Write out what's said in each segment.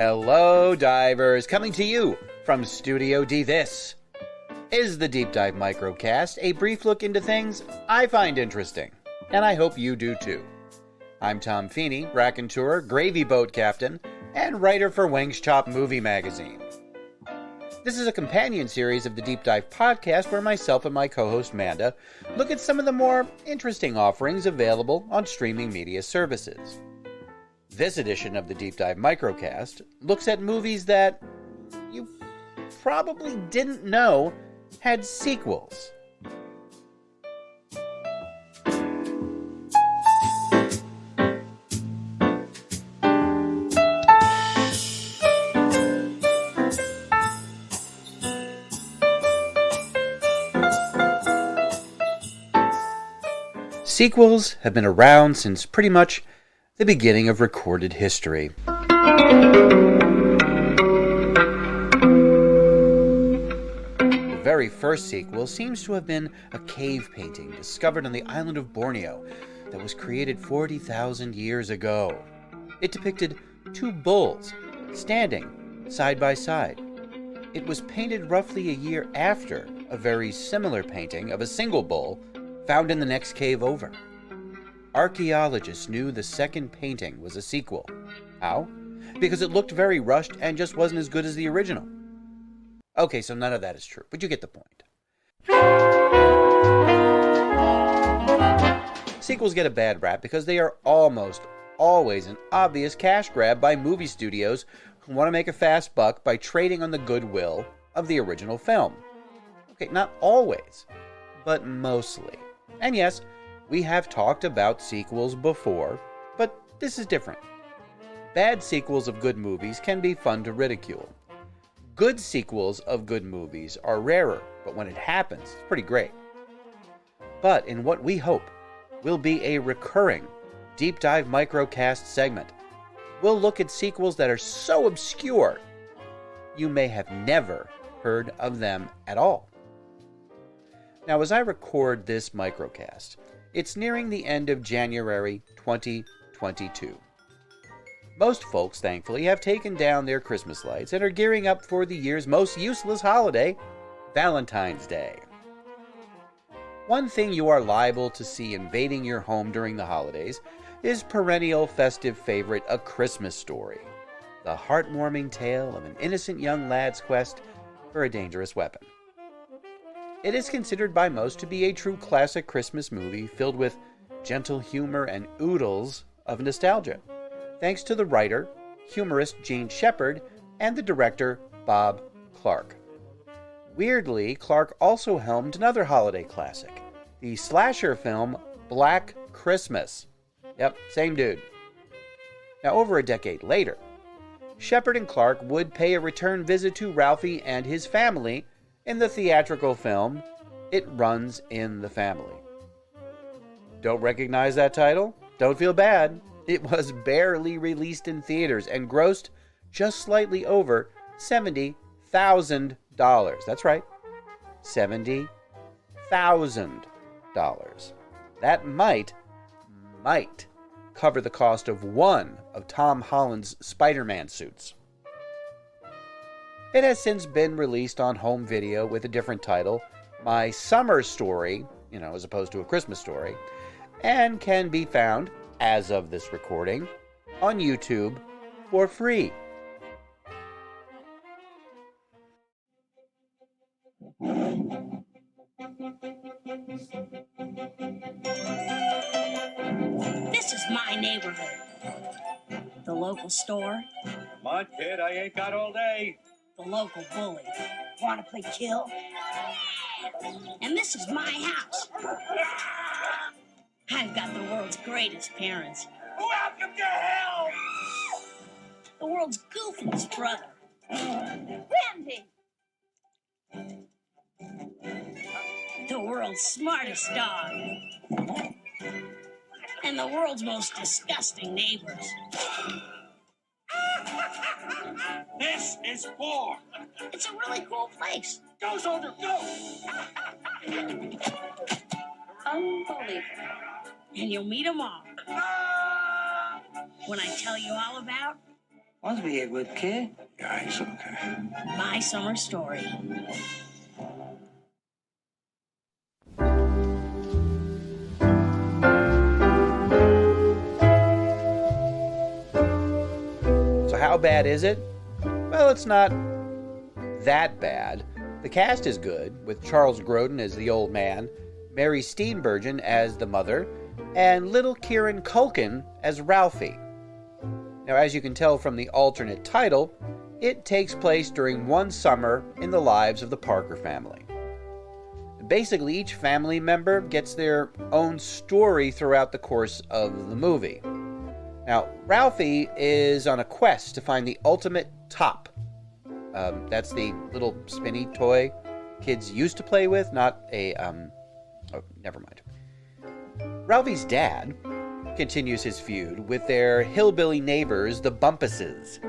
Hello, divers, coming to you from Studio D. This is the Deep Dive Microcast, a brief look into things I find interesting, and I hope you do too. I'm Tom Feeney, raconteur, gravy boat captain, and writer for Wings Chop Movie Magazine. This is a companion series of the Deep Dive podcast where myself and my co-host Manda look at some of the more interesting offerings available on streaming media services. This edition of the Deep Dive Microcast looks at movies that you probably didn't know had sequels. Sequels have been around since pretty much the beginning of recorded history. The very first sequel seems to have been a cave painting discovered on the island of Borneo that was created 40,000 years ago. It depicted two bulls standing side by side. It was painted roughly a year after a very similar painting of a single bull found in the next cave over. Archaeologists knew the second painting was a sequel. How? Because it looked very rushed and just wasn't as good as the original. Okay, so none of that is true, but you get the point. Sequels get a bad rap because they are almost always an obvious cash grab by movie studios who want to make a fast buck by trading on the goodwill of the original film. Okay, not always, but mostly. And yes, we have talked about sequels before, but this is different. Bad sequels of good movies can be fun to ridicule. Good sequels of good movies are rarer, but when it happens, it's pretty great. But in what we hope will be a recurring Deep Dive Microcast segment, we'll look at sequels that are so obscure you may have never heard of them at all. Now, as I record this microcast, it's nearing the end of January 2022. Most folks, thankfully, have taken down their Christmas lights and are gearing up for the year's most useless holiday, Valentine's Day. One thing you are liable to see invading your home during the holidays is perennial festive favorite A Christmas Story, the heartwarming tale of an innocent young lad's quest for a dangerous weapon. It is considered by most to be a true classic Christmas movie filled with gentle humor and oodles of nostalgia, thanks to the writer, humorist Gene Shepard, and the director Bob Clark. Weirdly, Clark also helmed another holiday classic, the slasher film Black Christmas. Yep, same dude. Now, over a decade later, Shepard and Clark would pay a return visit to Ralphie and his family in the theatrical film, It Runs in the Family. Don't recognize that title? Don't feel bad. It was barely released in theaters and grossed just slightly over $70,000. That's right, $70,000. That might cover the cost of one of Tom Holland's Spider-Man suits. It has since been released on home video with a different title, My Summer Story, as opposed to A Christmas Story, and can be found, as of this recording, on YouTube for free. This is my neighborhood. The local store. Come on, kid, I ain't got all day. The local bully. Want to play kill? And this is my house. I've got the world's greatest parents. Welcome to hell! The world's goofiest brother. Randy! The world's smartest dog. And the world's most disgusting neighbors. This is war. It's a really cool place. Go, soldier, go! Unbelievable. And you'll meet them all. When I tell you all about Must be a good kid. Yeah, he's okay. My summer story. So how bad is it? Well, it's not that bad. The cast is good, with Charles Grodin as the old man, Mary Steenburgen as the mother, and little Kieran Culkin as Ralphie. Now, as you can tell from the alternate title, it takes place during one summer in the lives of the Parker family. Basically, each family member gets their own story throughout the course of the movie. Now, Ralphie is on a quest to find the ultimate top. That's the little spinny toy kids used to play with, not a, oh, never mind. Ralphie's dad continues his feud with their hillbilly neighbors, the Bumpuses.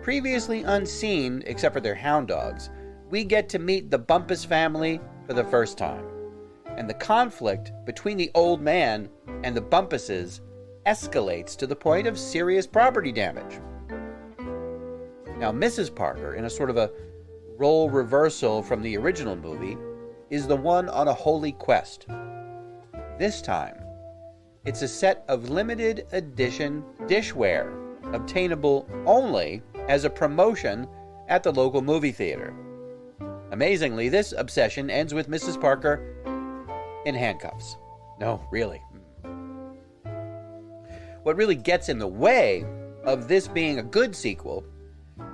Previously unseen, except for their hound dogs, we get to meet the Bumpus family for the first time. And the conflict between the old man and the Bumpuses escalates to the point of serious property damage. Now, Mrs. Parker, in a sort of a role reversal from the original movie, is the one on a holy quest. This time, it's a set of limited edition dishware, obtainable only as a promotion at the local movie theater. Amazingly, this obsession ends with Mrs. Parker in handcuffs. No, really. What really gets in the way of this being a good sequel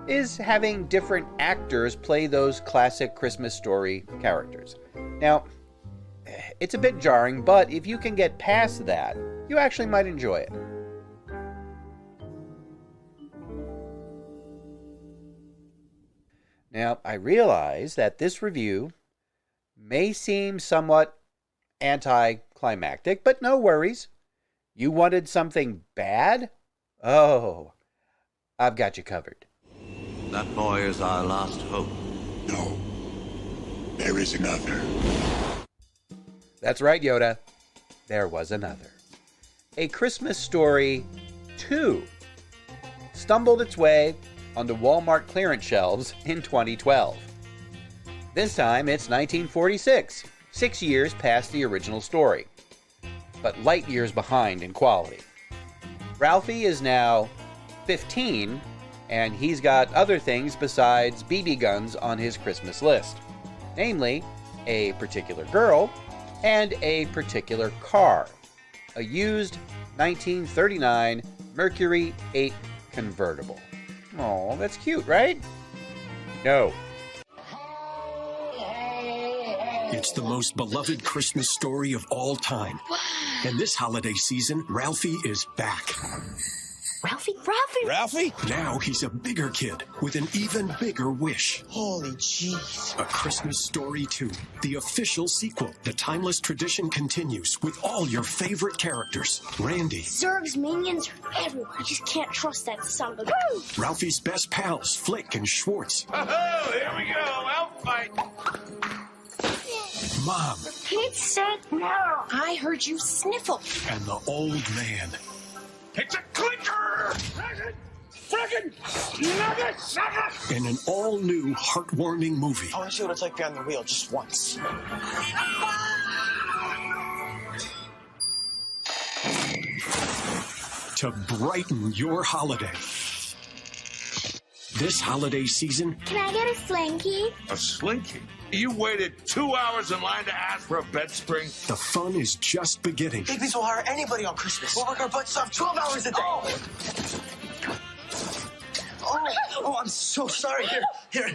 is having different actors play those classic Christmas Story characters. Now, it's a bit jarring, but if you can get past that, you actually might enjoy it. Now, I realize that this review may seem somewhat anticlimactic, but no worries. You wanted something bad? Oh, I've got you covered. That boy is our last hope. No, there is another. That's right, Yoda. There was another. A Christmas Story 2 stumbled its way onto Walmart clearance shelves in 2012. This time it's 1946, 6 years past the original story, but light years behind in quality. Ralphie is now 15, and he's got other things besides BB guns on his Christmas list, namely a particular girl and a particular car, a used 1939 Mercury 8 convertible. Oh, that's cute, right? No. It's the most beloved Christmas story of all time. And this holiday season, Ralphie is back. Ralphie? Now he's a bigger kid with an even bigger wish. Holy jeez. A Christmas Story 2, the official sequel. The timeless tradition continues with all your favorite characters. Randy, Zurg's minions are everywhere. I just can't trust that son of a... Ralphie's best pals, Flick and Schwartz. Oh, here we go. Elf fight. Mom, For Pete's sake, no. I heard you sniffle. and the old man. It's a clicker. Friggin' nuggets. In an all-new, heartwarming movie. I want to see what it's like behind the wheel just once. To brighten your holiday. This holiday season, Can I get a slinky? A slinky? You waited 2 hours in line to ask for a bed spring? the fun is just beginning. Bigby's will hire anybody on Christmas. We'll work our butts off 12 hours a day. Oh, I'm so sorry. Here.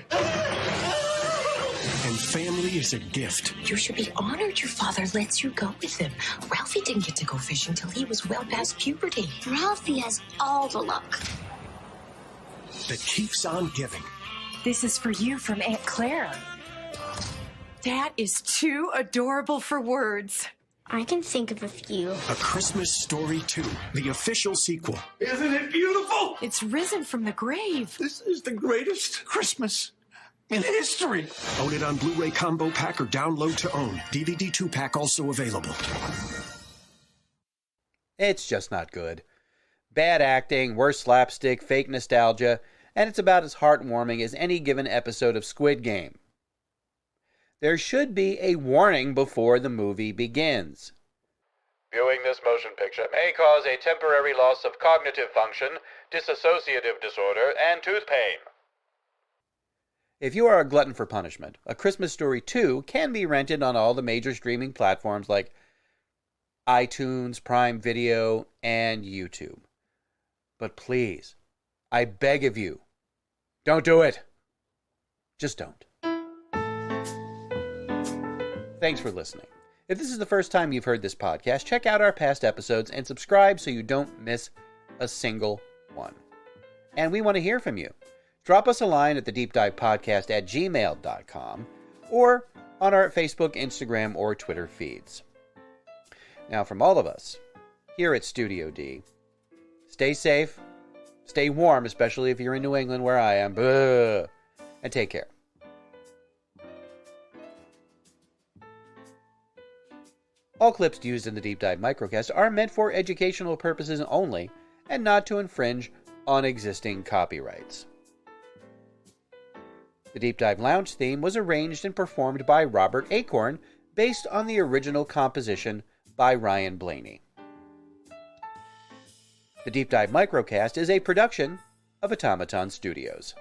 And family is a gift. You should be honored your father lets you go with him. Ralphie didn't get to go fishing till he was well past puberty. Ralphie has all the luck. That keeps on giving. This is for you from Aunt Clara. That is too adorable for words. I can think of a few. A Christmas Story 2, the official sequel. Isn't it beautiful? It's risen from the grave. This is the greatest Christmas in history. Own it on Blu-ray combo pack or download to own. DVD 2-pack also available. It's just not good. Bad acting, worse slapstick, fake nostalgia. and it's about as heartwarming as any given episode of Squid Game. There should be a warning before the movie begins. Viewing this motion picture may cause a temporary loss of cognitive function, dissociative disorder, and tooth pain. If you are a glutton for punishment, A Christmas Story 2 can be rented on all the major streaming platforms like iTunes, Prime Video, and YouTube. But please, I beg of you, don't do it. Just don't. Thanks for listening. If this is the first time you've heard this podcast, check out our past episodes and subscribe so you don't miss a single one. And we want to hear from you. Drop us a line at thedeepdivepodcast@gmail.com or on our Facebook, Instagram, or Twitter feeds. Now, from all of us here at Studio D, stay safe, stay warm, especially if you're in New England where I am, and take care. All clips used in the Deep Dive Microcast are meant for educational purposes only and not to infringe on existing copyrights. The Deep Dive Lounge theme was arranged and performed by Robert Acorn, based on the original composition by Ryan Blaney. The Deep Dive Microcast is a production of Automaton Studios.